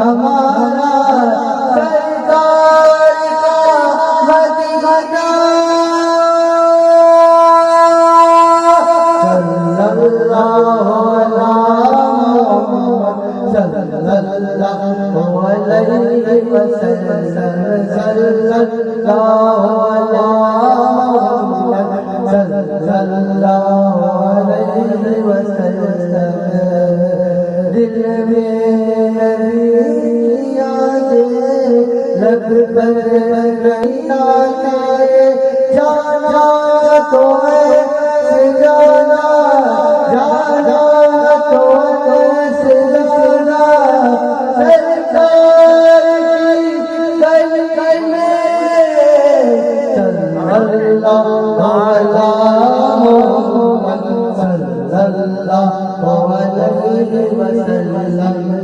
ہمارا سرکار کا مدینہ صلی اللہ علیہ وسلم صلی اللہ علیہ وسلم دل میں نبی یادیں لب پر گئیاں تیرے جانا تو ہے جانا جانا تو ہے جانا سرکار کی گلی میں صلی اللہ علیہ وسلم